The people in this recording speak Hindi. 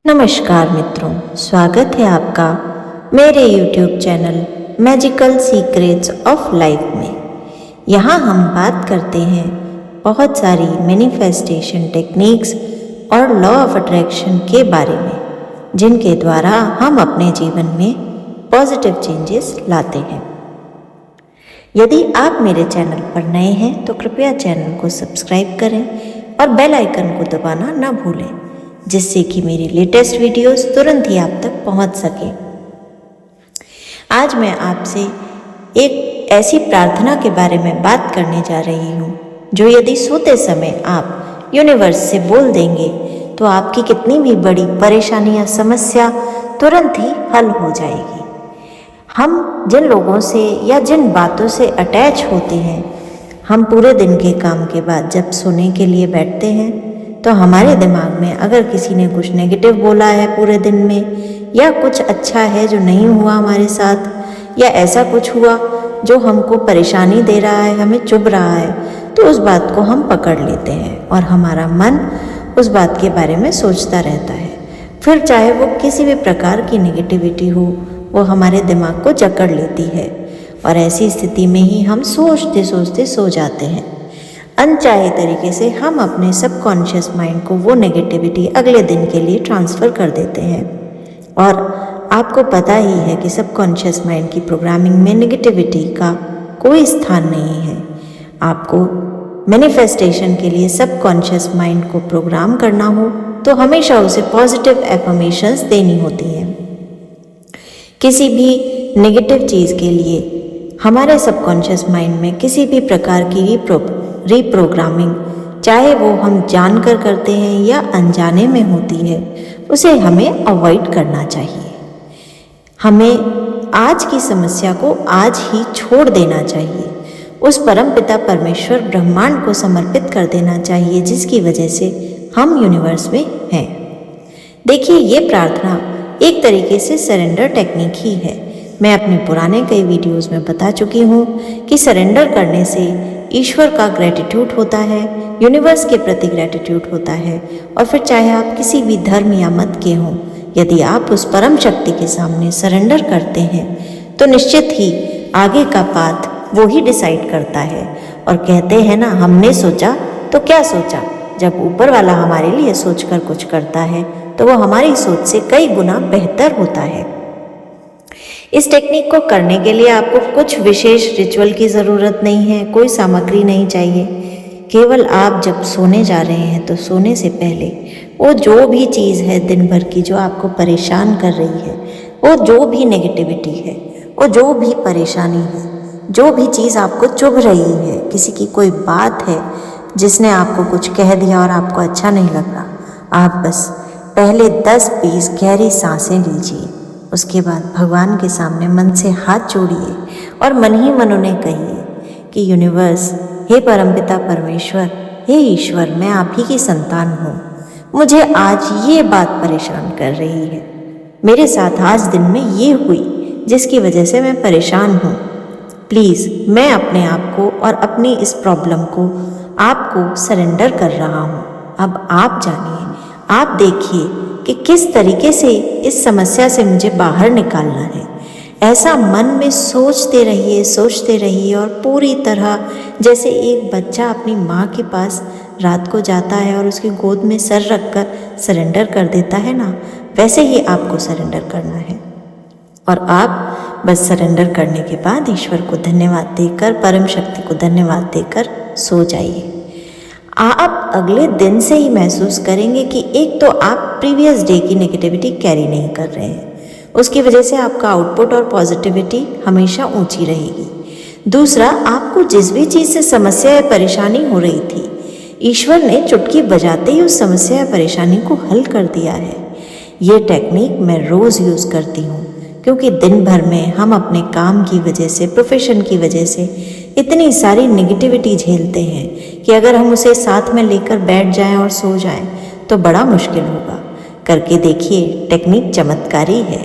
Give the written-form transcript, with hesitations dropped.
नमस्कार मित्रों, स्वागत है आपका मेरे YouTube channel magical secrets of life में। यहाँ हम बात करते हैं बहुत सारी मैनिफेस्टेशन टेक्निक्स और लॉ ऑफ अट्रैक्शन के बारे में, जिनके द्वारा हम अपने जीवन में पॉजिटिव चेंजेस लाते हैं। यदि आप मेरे चैनल पर नए हैं तो कृपया चैनल को सब्सक्राइब करें और बेल आइकन को दबाना ना भूलें, जिससे कि मेरी लेटेस्ट वीडियोस तुरंत ही आप तक पहुंच सके। आज मैं आपसे एक ऐसी प्रार्थना के बारे में बात करने जा रही हूं, जो यदि सोते समय आप यूनिवर्स से बोल देंगे तो आपकी कितनी भी बड़ी परेशानी या समस्या तुरंत ही हल हो जाएगी। हम जिन लोगों से या जिन बातों से अटैच होते हैं, हम पूरे दिन के काम के बाद जब सोने के लिए बैठते हैं तो हमारे दिमाग में अगर किसी ने कुछ नेगेटिव बोला है पूरे दिन में, या कुछ अच्छा है जो नहीं हुआ हमारे साथ, या ऐसा कुछ हुआ जो हमको परेशानी दे रहा है, हमें चुभ रहा है, तो उस बात को हम पकड़ लेते हैं और हमारा मन उस बात के बारे में सोचता रहता है। फिर चाहे वो किसी भी प्रकार की नेगेटिविटी हो, वो हमारे दिमाग को जकड़ लेती है और ऐसी स्थिति में ही हम सोचते सोचते सो जाते हैं। अनचाहे तरीके से हम अपने सबकॉन्शियस माइंड को वो नेगेटिविटी अगले दिन के लिए ट्रांसफ़र कर देते हैं। और आपको पता ही है कि सबकॉन्शियस माइंड की प्रोग्रामिंग में नेगेटिविटी का कोई स्थान नहीं है। आपको मैनिफेस्टेशन के लिए सबकॉन्शियस माइंड को प्रोग्राम करना हो तो हमेशा उसे पॉजिटिव एफर्मेशंस देनी होती हैं। किसी भी नेगेटिव चीज़ के लिए हमारे सबकॉन्शियस माइंड में किसी भी प्रकार की रीप्रोग्रामिंग, चाहे वो हम जानकर करते हैं या अनजाने में होती है, उसे हमें अवॉइड करना चाहिए। हमें आज की समस्या को आज ही छोड़ देना चाहिए, उस परमपिता परमेश्वर ब्रह्मांड को समर्पित कर देना चाहिए, जिसकी वजह से हम यूनिवर्स में हैं। देखिए, ये प्रार्थना एक तरीके से सरेंडर टेक्निक ही है। मैं अपने पुराने कई वीडियोस में बता चुकी हूँ कि सरेंडर करने से ईश्वर का ग्रेटिट्यूड होता है, यूनिवर्स के प्रति ग्रेटिट्यूड होता है, और फिर चाहे आप किसी भी धर्म या मत के हों, यदि आप उस परम शक्ति के सामने सरेंडर करते हैं तो निश्चित ही आगे का पाथ वो ही डिसाइड करता है। और कहते हैं ना, हमने सोचा तो क्या सोचा। जब ऊपर वाला हमारे लिए सोचकर कुछ करता है तो वो हमारी सोच से कई गुना बेहतर होता है। इस टेक्निक को करने के लिए आपको कुछ विशेष रिचुअल की ज़रूरत नहीं है, कोई सामग्री नहीं चाहिए। केवल आप जब सोने जा रहे हैं तो सोने से पहले वो जो भी चीज़ है दिन भर की जो आपको परेशान कर रही है, वो जो भी नेगेटिविटी है, वो जो भी परेशानी है, जो भी चीज़ आपको चुभ रही है, किसी की कोई बात है जिसने आपको कुछ कह दिया और आपको अच्छा नहीं लग रहा, आप बस पहले 10-20 गहरी सांसें लीजिए। उसके बाद भगवान के सामने मन से हाथ जोड़िए और मन ही मन उन्हें कहिए कि यूनिवर्स, हे परमपिता परमेश्वर, हे ईश्वर, मैं आप ही की संतान हूँ। मुझे आज ये बात परेशान कर रही है, मेरे साथ आज दिन में ये हुई जिसकी वजह से मैं परेशान हूँ। प्लीज़, मैं अपने आप को और अपनी इस प्रॉब्लम को आपको सरेंडर कर रहा हूँ। अब आप जानिए, आप देखिए कि किस तरीके से इस समस्या से मुझे बाहर निकालना है। ऐसा मन में सोचते रहिए और पूरी तरह जैसे एक बच्चा अपनी माँ के पास रात को जाता है और उसकी गोद में सर रखकर सरेंडर कर देता है ना, वैसे ही आपको सरेंडर करना है। और आप बस सरेंडर करने के बाद ईश्वर को धन्यवाद देकर, परम शक्ति को धन्यवाद देकर सो जाइए। आप अगले दिन से ही महसूस करेंगे कि एक तो आप प्रीवियस डे की नेगेटिविटी कैरी नहीं कर रहे हैं, उसकी वजह से आपका आउटपुट और पॉजिटिविटी हमेशा ऊंची रहेगी। दूसरा, आपको जिस भी चीज़ से समस्या या परेशानी हो रही थी, ईश्वर ने चुटकी बजाते ही उस समस्या या परेशानी को हल कर दिया है। ये टेक्निक मैं रोज़ यूज़ करती हूँ, क्योंकि दिन भर में हम अपने काम की वजह से, प्रोफेशन की वजह से इतनी सारी नेगेटिविटी झेलते हैं कि अगर हम उसे साथ में लेकर बैठ जाएं और सो जाएं तो बड़ा मुश्किल होगा। करके देखिए, टेक्निक चमत्कारी है।